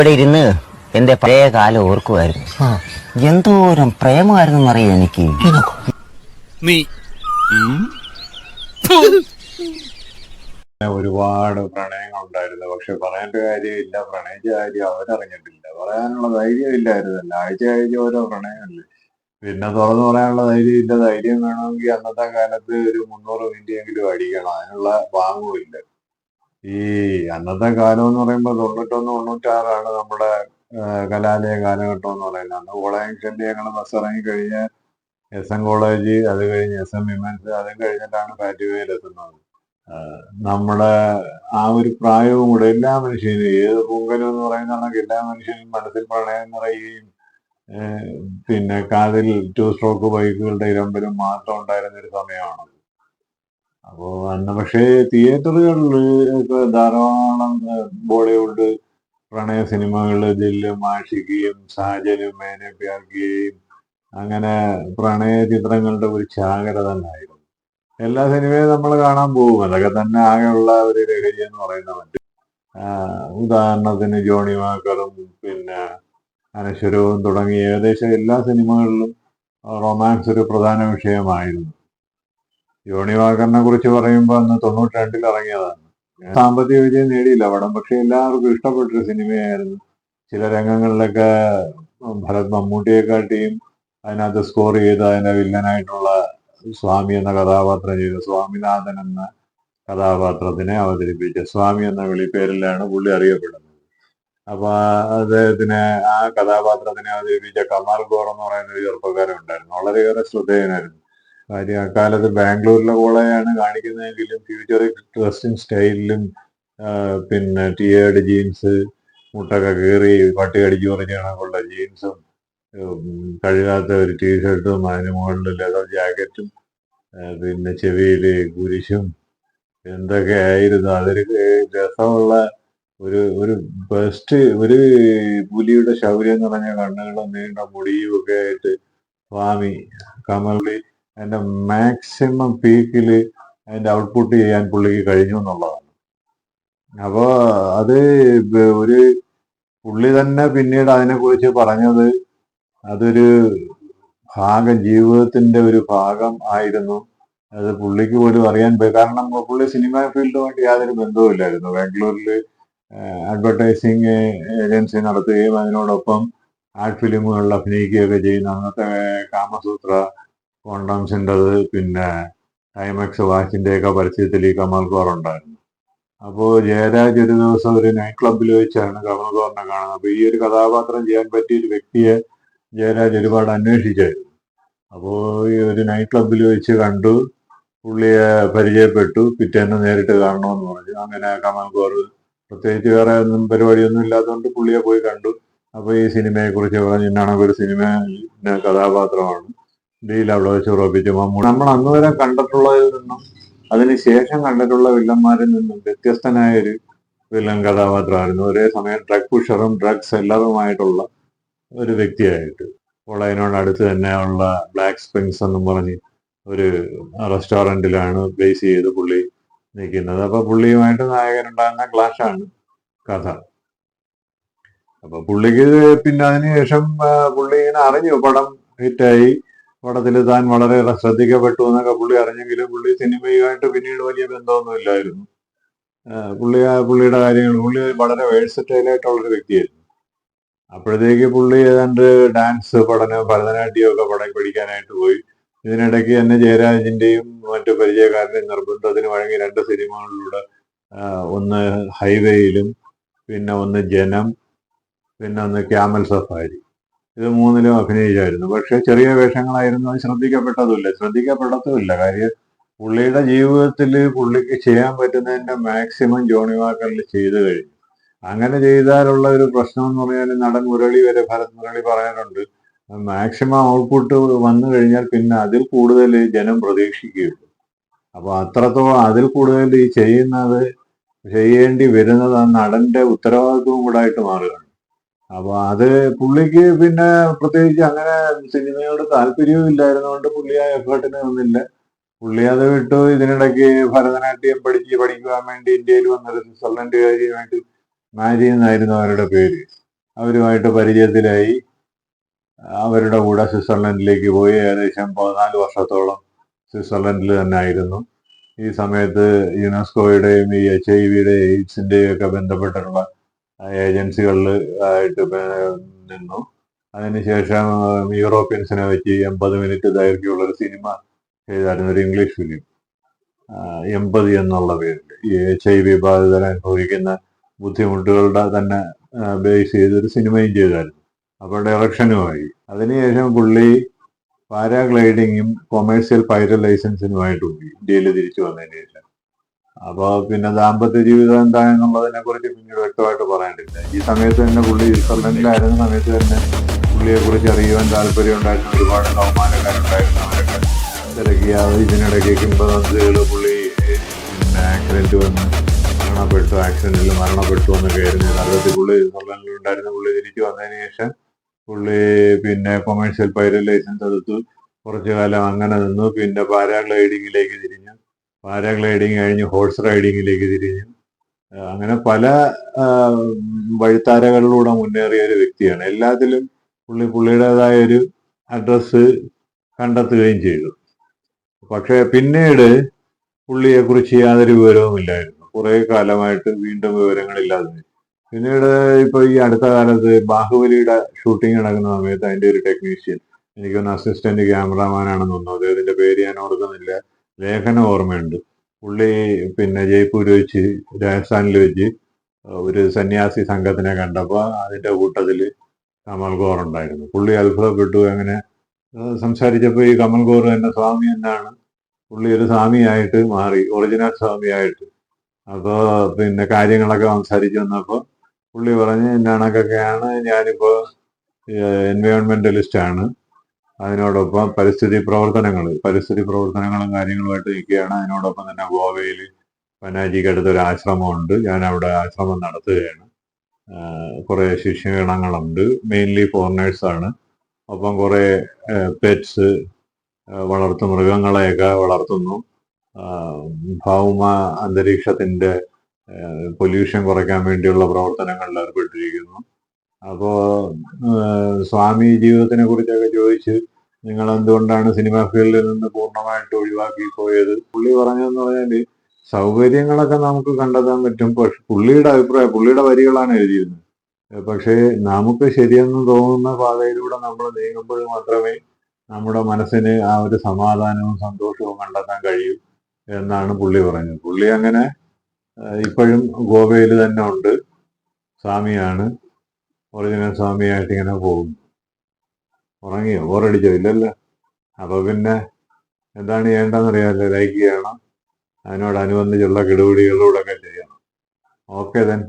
ഇവിടെ ഇരുന്ന് എന്റെ പഴയ കാലം ഓർക്കുമായിരുന്നു. എന്തോരം പ്രേമമായിരുന്നു അറിയാം എനിക്ക്. നീ ഒരുപാട് പ്രണയങ്ങൾ ഉണ്ടായിരുന്നു. പക്ഷെ പറയേണ്ട കാര്യമില്ല, പ്രണയിച്ച കാര്യം അവരറിഞ്ഞിട്ടില്ല. പറയാനുള്ള ധൈര്യം ഇല്ലായിരുന്നല്ലോ. ആഴ്ച ഓരോ പ്രണയമല്ലേ. പിന്നെ തുറന്നു പറയാനുള്ള ധൈര്യം ഇല്ല. ധൈര്യം വേണമെങ്കിൽ അന്നത്തെ കാലത്ത് ഒരു 300 മിനിറ്റെങ്കിലും അടിക്കണം. അതിനുള്ള പാങ്ങും ഇല്ല. ഈ അന്നത്തെ കാലം എന്ന് പറയുമ്പോൾ 91, 96 നമ്മുടെ കലാലയ കാലഘട്ടം എന്ന് പറയുന്നത്. അന്ന് കോളേജ് ഞങ്ങൾ ബസ് ഇറങ്ങി കഴിഞ്ഞ് SM കോളേജ്, അത് കഴിഞ്ഞ് SM വിമൻസ്, അതും കഴിഞ്ഞിട്ടാണ് പാറ്റുകയിലെത്തുന്നത്. നമ്മുടെ ആ ഒരു പ്രായവും കൂടെ എല്ലാ മനുഷ്യനും, ഏത് പൂങ്കലും എന്ന് പറയുന്ന എല്ലാ മനുഷ്യനും മനസ്സിൽ പ്രണയം നിറയുകയും പിന്നെ കാതിൽ 2 സ്ട്രോക്ക് ബൈക്കുകളുടെ ഇരമ്പലും മാത്രം ഉണ്ടായിരുന്ന ഒരു സമയമാണ്. അപ്പോ അന്ന് പക്ഷേ തിയേറ്ററുകളിൽ ധാരാളം ബോളിവുഡ് പ്രണയ സിനിമകൾ, ദില്ലും ആഷിഖിയും സാജനും മേനെ പ്യാർ കിയയും അങ്ങനെ പ്രണയ ചിത്രങ്ങളുടെ ഒരു ചാകര തന്നെയായിരുന്നു. എല്ലാ സിനിമയും നമ്മൾ കാണാൻ പോകും. അതൊക്കെ തന്നെ ആകെയുള്ള ഒരു ലഹരി എന്ന് പറയുന്ന മറ്റ് ഉദാഹരണത്തിന് ജോണി വാക്കറും പിന്നെ അനശ്വരവും തുടങ്ങി ഏകദേശം എല്ലാ സിനിമകളിലും റൊമാൻസ് ഒരു പ്രധാന വിഷയമായിരുന്നു. ജോണി വാക്കറിനെ കുറിച്ച് പറയുമ്പോൾ അന്ന് 92 ഇറങ്ങിയതാണ്. സാമ്പത്തിക വിജയം നേടിയില്ല പടം, പക്ഷെ എല്ലാവർക്കും ഇഷ്ടപ്പെട്ടൊരു സിനിമയായിരുന്നു. ചില രംഗങ്ങളിലൊക്കെ ഭരത് മമ്മൂട്ടിയെക്കാട്ടിയും അതിനകത്ത് സ്കോർ ചെയ്ത് അതിന്റെ വില്ലനായിട്ടുള്ള സ്വാമി എന്ന കഥാപാത്രം ചെയ്ത സ്വാമിനാഥൻ എന്ന കഥാപാത്രത്തിനെ അവതരിപ്പിച്ച സ്വാമി എന്ന വിളിപ്പേരിലാണ് പുള്ളി അറിയപ്പെടുന്നത്. അപ്പൊ അദ്ദേഹത്തിന് ആ കഥാപാത്രത്തിനെ അവതരിപ്പിച്ച കമാൽ ഗോർ എന്ന് പറയുന്ന ഒരു ചെറുപ്പക്കാരൻ ഉണ്ടായിരുന്നു. വളരെയേറെ ശ്രദ്ധേയനായിരുന്നു. കാര്യം അക്കാലത്ത് ബാംഗ്ലൂരിലെ കോളേജാണ് കാണിക്കുന്നതെങ്കിലും ഫ്യൂച്ചറിക് ഡ്രസ്സിങ് സ്റ്റൈലിലും പിന്നെ ടിയേർഡ് ജീൻസ്, മുട്ടൊക്കെ കീറി പട്ടി കടിച്ചു പറഞ്ഞ കണക്കുള്ള ജീൻസും കഴുകാത്ത ഒരു ടീഷർട്ടും അതിന് മുകളിൽ ലെതർ ജാക്കറ്റും പിന്നെ ചെവിയില് കുരിശും എന്തൊക്കെ ആയിരുന്നു. അതൊരു രസമുള്ള ഒരു ബെസ്റ്റ്, ഒരു പുലിയുടെ ശൗര്യം നിറഞ്ഞ കണ്ണുകളും നീണ്ട മുടിയും ഒക്കെ ആയിട്ട് സ്വാമി കമലി അതിന്റെ മാക്സിമം പീക്കില് അതിന്റെ ഔട്ട്പുട്ട് ചെയ്യാൻ പുള്ളിക്ക് കഴിഞ്ഞു എന്നുള്ളതാണ്. അപ്പോ അത് ഒരു പുള്ളി തന്നെ പിന്നീട് അതിനെക്കുറിച്ച് പറഞ്ഞത് അതൊരു ഭാഗം, ജീവിതത്തിന്റെ ഒരു ഭാഗം ആയിരുന്നു. അത് പുള്ളിക്ക് പോലും അറിയാൻ പോയി. കാരണം പുള്ളി സിനിമ ഫീൽഡുമായിട്ട് യാതൊരു ബന്ധവുമില്ലായിരുന്നു. ബാംഗ്ലൂരിൽ അഡ്വർടൈസിങ് ഏജൻസി നടത്തുകയും അതിനോടൊപ്പം ആർട്ട് ഫിലിമുകളിൽ അഭിനയിക്കുകയൊക്കെ ചെയ്യുന്ന അന്നത്തെ കാമസൂത്ര കോണ്ടംസിൻ്റെത് പിന്നെ ടൈമെക്സ് വാച്ചിന്റെയൊക്കെ പരസ്യത്തിൽ ഈ കമൽ ഗോർ ഉണ്ടായിരുന്നു. അപ്പോൾ ജയരാജ് ഒരു ദിവസം ഒരു നൈറ്റ് ക്ലബിൽ വെച്ചാണ് കമൽ ഗോറിനെ കാണുന്നത്. അപ്പൊ ഈ ഒരു കഥാപാത്രം ചെയ്യാൻ പറ്റിയ ഒരു വ്യക്തിയെ ജയരാജ് ഒരുപാട് അന്വേഷിച്ചായിരുന്നു. അപ്പോൾ ഈ ഒരു നൈറ്റ് ക്ലബിൽ വെച്ച് കണ്ടു, പുള്ളിയെ പരിചയപ്പെട്ടു, പിറ്റേന്ന് നേരിട്ട് കാണണമെന്ന് പറഞ്ഞു. അങ്ങനെ കമൽ ഗോർ പ്രത്യേകിച്ച് വേറെ ഒന്നും പരിപാടിയൊന്നും ഇല്ലാത്തതുകൊണ്ട് പുള്ളിയെ പോയി കണ്ടു. അപ്പോൾ ഈ സിനിമയെ കുറിച്ച് പറഞ്ഞു, ഇന്നാണ് ഒരു സിനിമ കഥാപാത്രമാണ്, ഡീൽ അവിടെ വെച്ച് ഉറപ്പിച്ചു. നമ്മൾ അന്ന് വരെ കണ്ടിട്ടുള്ളതിൽ നിന്നും അതിനുശേഷം കണ്ടിട്ടുള്ള വില്ലന്മാരിൽ നിന്നും വ്യത്യസ്തനായ ഒരു വില്ലൻ കഥാപാത്രമായിരുന്നു. ഒരേ സമയം ഡ്രഗ് പുഷറും ഡ്രഗ് സെല്ലറുമായിട്ടുള്ള ഒരു വ്യക്തിയായിട്ട്. കോളേജിനോട് അടുത്ത് തന്നെയുള്ള ബ്ലാക്ക് സ്പ്രിങ്സ് എന്നും പറഞ്ഞ് ഒരു റെസ്റ്റോറൻറ്റിലാണ് ബേസ് ചെയ്ത് പുള്ളി നിൽക്കുന്നത്. അപ്പൊ പുള്ളിയുമായിട്ട് നായകനുണ്ടാകുന്ന ക്ലാഷാണ് കഥ. അപ്പൊ പുള്ളിക്ക് പിന്നെ അതിനുശേഷം പുള്ളി ഇങ്ങനെ അറിഞ്ഞു പടം ഹിറ്റായി, പടത്തിൽ താൻ വളരെയേറെ ശ്രദ്ധിക്കപ്പെട്ടു എന്നൊക്കെ പുള്ളി അറിഞ്ഞെങ്കിലും പുള്ളി സിനിമയുമായിട്ട് പിന്നീട് വലിയ ബന്ധമൊന്നും ഇല്ലായിരുന്നു. പുള്ളിയുടെ കാര്യങ്ങൾ, പുള്ളി വളരെ വേഴ്സറ്റൈലായിട്ടുള്ളൊരു വ്യക്തിയായിരുന്നു. അപ്പോഴത്തേക്ക് പുള്ളി ഏതാണ്ട് ഡാൻസ് പഠനം, ഭരതനാട്യമൊക്കെ പഠിക്കാനായിട്ട് പോയി. ഇതിനിടയ്ക്ക് തന്നെ ജയരാജിന്റെയും മറ്റു പരിചയക്കാരുടെയും നിർബന്ധത്തിന് വഴങ്ങി 2 സിനിമകളിലൂടെ, ഒന്ന് ഹൈവേയിലും പിന്നെ ഒന്ന് ജനം, പിന്നെ ഒന്ന് ക്യാമൽ സഫാരി, ഇത് 3ലും അഭിനയിച്ചായിരുന്നു. പക്ഷെ ചെറിയ വേഷങ്ങളായിരുന്നു. അത് ശ്രദ്ധിക്കപ്പെടത്തുമില്ല. കാര്യം പുള്ളിയുടെ ജീവിതത്തിൽ പുള്ളിക്ക് ചെയ്യാൻ പറ്റുന്നതിന്റെ മാക്സിമം ജോണി വാക്കറിൽ ചെയ്തു കഴിഞ്ഞു. അങ്ങനെ ചെയ്താലുള്ള ഒരു പ്രശ്നം എന്ന് പറഞ്ഞാൽ നടൻ ഭരത് മുരളി പറയാറുണ്ട്, മാക്സിമം ഔട്ട്പുട്ട് വന്നു കഴിഞ്ഞാൽ പിന്നെ അതിൽ കൂടുതൽ ജനം പ്രതീക്ഷിക്കുകയുള്ളൂ. അപ്പൊ അത്രത്തോളം അതിൽ കൂടുതൽ ഈ ചെയ്യേണ്ടി വരുന്നത് ആ നടന്റെ ഉത്തരവാദിത്വവും കൂടെ ആയിട്ട് മാറുകയാണ്. അപ്പൊ അത് പുള്ളിക്ക് പിന്നെ പ്രത്യേകിച്ച് അങ്ങനെ സിനിമയോട് താല്പര്യവും ഇല്ലായിരുന്നുകൊണ്ട് പുള്ളി ആ എഫേർട്ടിന് നിന്നില്ല. പുള്ളി അത് വിട്ടു. ഇതിനിടയ്ക്ക് ഭരതനാട്യം പഠിക്കുവാൻ വേണ്ടി ഇന്ത്യയിൽ വന്നൊരു സ്വിറ്റ്സർലൻഡുകാരിയുമായിട്ട് മാരി എന്നായിരുന്നു അവരുടെ പേര്. അവരുമായിട്ട് പരിചയത്തിലായി. അവരുടെ കൂടെ സ്വിറ്റ്സർലൻഡിലേക്ക് പോയി. ഏകദേശം 14 വർഷത്തോളം സ്വിറ്റ്സർലൻഡിൽ തന്നെ ആയിരുന്നു. ഈ സമയത്ത് യുനെസ്കോയുടെയും ഈ HIV എയ്ഡ്സിന്റെയും ഒക്കെ ബന്ധപ്പെട്ടിട്ടുള്ള ഏജൻസികളിൽ ആയിട്ട് നിന്നു. അതിനുശേഷം യൂറോപ്യൻസിനെ വെച്ച് 80 മിനിറ്റ് ദൈർഘ്യമുള്ള ഒരു സിനിമ ചെയ്തായിരുന്നു, ഒരു ഇംഗ്ലീഷ് ഫിലിം, എമ്പതി എന്നുള്ള പേരിൽ. ഈ HIV ബാധിതർ അനുഭവിക്കുന്ന ബുദ്ധിമുട്ടുകളുടെ തന്നെ ബേസ് ചെയ്തൊരു സിനിമയും ചെയ്തായിരുന്നു. അപ്പോൾ ഡയറക്ഷനുമായി. അതിനുശേഷം പുള്ളി പാരാഗ്ലൈഡിങ്ങും കൊമേഴ്സ്യൽ പൈലറ്റ് ലൈസൻസിനുമായിട്ട് പോയി ഇന്ത്യയിൽ തിരിച്ചു വന്നതിന് ശേഷം. അപ്പോൾ പിന്നെ ദാമ്പത്യ ജീവിതം എന്താണെന്നുള്ളതിനെ കുറിച്ച് പിന്നീട് വ്യക്തമായിട്ട് പറയാനില്ല. ഈ സമയത്ത് തന്നെ പുള്ളി സ്വിറ്റ്സർലൻഡിലായിരുന്ന സമയത്ത് തന്നെ പുള്ളിയെ കുറിച്ച് അറിയുവാൻ താല്പര്യം ഉണ്ടായിരുന്ന ഒരുപാട് കൗമാരക്കാരുണ്ടായിരുന്നു. അവരൊക്കെ തിരക്കിയ ഇതിനിടയ്ക്ക് കിംബദന്തികൾ പുള്ളി പിന്നെ ആക്സിഡന്റ് വന്ന് മരണപ്പെട്ടു, ആക്സിഡന്റിൽ മരണപ്പെട്ടു എന്നൊക്കെ ആയിരുന്നു യഥാർത്ഥത്തിൽ. പുള്ളി സ്വിറ്റ്സർലൻഡിൽ ഉണ്ടായിരുന്ന പുള്ളി തിരിച്ചു വന്നതിന് ശേഷം പുള്ളി പിന്നെ കൊമേഴ്സ്യൽ പൈലറ്റ് ലൈസൻസ് എടുത്തു. കുറച്ചു കാലം അങ്ങനെ നിന്നു. പിന്നെ പാരാഗ്ലൈഡിങ്ങിലേക്ക് തിരിഞ്ഞു. പാരാഗ്ലൈഡിങ് കഴിഞ്ഞ് ഹോഴ്സ് റൈഡിങ്ങിലേക്ക് തിരിഞ്ഞു. അങ്ങനെ പല വഴിത്താരകളിലൂടെ മുന്നേറിയ ഒരു വ്യക്തിയാണ്. എല്ലാത്തിലും പുള്ളിയുടേതായ ഒരു അഡ്രസ്സ് കണ്ടെത്തുകയും ചെയ്തു. പക്ഷെ പിന്നീട് പുള്ളിയെക്കുറിച്ച് യാതൊരു വിവരവുമില്ലായിരുന്നു. കുറെ കാലമായിട്ട് വീണ്ടും വിവരങ്ങളില്ലാതെ. പിന്നീട് ഇപ്പൊ ഈ അടുത്ത കാലത്ത് ബാഹുബലിയുടെ ഷൂട്ടിംഗ് നടക്കുന്ന സമയത്ത് അതിന്റെ ഒരു ടെക്നീഷ്യൻ, എനിക്കൊന്ന് അസിസ്റ്റന്റ് ക്യാമറാമാൻ ആണെന്ന് തോന്നുന്നു, അദ്ദേഹത്തിന്റെ പേര് ഞാൻ ഓർക്കുന്നില്ല, ലേഖനം ഓർമ്മയുണ്ട്. പുള്ളി പിന്നെ ജയ്പൂർ വെച്ച് രാജസ്ഥാനിൽ വെച്ച് ഒരു സന്യാസി സംഘത്തിനെ കണ്ടപ്പോൾ അതിന്റെ കൂട്ടത്തില് കമൽ ഗോർ ഉണ്ടായിരുന്നു. പുള്ളി അത്ഭുതപ്പെട്ടു. അങ്ങനെ സംസാരിച്ചപ്പോൾ ഈ കമൽ ഗോർ തന്നെ സ്വാമി എന്നാണ്. പുള്ളി ഒരു സ്വാമിയായിട്ട് മാറി, ഒറിജിനൽ സ്വാമിയായിട്ട്. അപ്പോൾ പിന്നെ കാര്യങ്ങളൊക്കെ സംസാരിച്ചു വന്നപ്പോൾ പുള്ളി പറഞ്ഞ് എന്നാണൊക്കെയാണ്, ഞാനിപ്പോൾ എൻവയോൺമെന്റലിസ്റ്റ് ആണ്, അതിനോടൊപ്പം പരിസ്ഥിതി പ്രവർത്തനങ്ങളും കാര്യങ്ങളുമായിട്ട് നിൽക്കുകയാണ്. അതിനോടൊപ്പം തന്നെ ഗോവയിൽ പനാജിക്ക് അടുത്തൊരു ആശ്രമമുണ്ട്, ഞാൻ അവിടെ ആശ്രമം നടത്തുകയാണ്. കുറെ ശിഷ്യഗണങ്ങളുണ്ട്, മെയിൻലി ഫോറിനേഴ്സ് ആണ്. ഒപ്പം കുറെ പെറ്റ്സ്, വളർത്തു മൃഗങ്ങളെയൊക്കെ വളർത്തുന്നു. ഭൗമ അന്തരീക്ഷത്തിന്റെ പൊല്യൂഷൻ കുറയ്ക്കാൻ വേണ്ടിയുള്ള പ്രവർത്തനങ്ങളിൽ ഏർപ്പെട്ടിരിക്കുന്നു. അപ്പോ സ്വാമി ജീവിതത്തിനെ കുറിച്ചൊക്കെ ചോദിച്ച് നിങ്ങൾ എന്തുകൊണ്ടാണ് സിനിമാ ഫീൽഡിൽ നിന്ന് പൂർണ്ണമായിട്ട് ഒഴിവാക്കി പോയത്? പുള്ളി പറഞ്ഞതെന്ന് പറഞ്ഞാല് സൗകര്യങ്ങളൊക്കെ നമുക്ക് കണ്ടെത്താൻ പറ്റും. പക്ഷെ പുള്ളിയുടെ വരികളാണ് എഴുതിയിരുന്നത്. പക്ഷേ നമുക്ക് ശരിയെന്ന് തോന്നുന്ന പാതയിലൂടെ നമ്മൾ നീങ്ങുമ്പോൾ മാത്രമേ നമ്മുടെ മനസ്സിന് ആ ഒരു സമാധാനവും സന്തോഷവും കണ്ടെത്താൻ കഴിയൂ എന്നാണ് പുള്ളി പറഞ്ഞത്. പുള്ളി അങ്ങനെ ഇപ്പോഴും ഗോവയിൽ തന്നെ ഉണ്ട്, സ്വാമിയാണ്, ഒറിജിനൽ സ്വാമിയായിട്ട് ഇങ്ങനെ പോകും. ഉറങ്ങിയോ? ബോറടിച്ചോ? ഇല്ലല്ലോ. അപ്പൊ പിന്നെ എന്താണ് ചെയ്യേണ്ടതെന്നറിയാമല്ലോ, ലൈക്ക് ചെയ്യണം, അതിനോടനുബന്ധിച്ചുള്ള കിടുപിടികളിലൂടെ ഒക്കെ ചെയ്യണം. Okay then.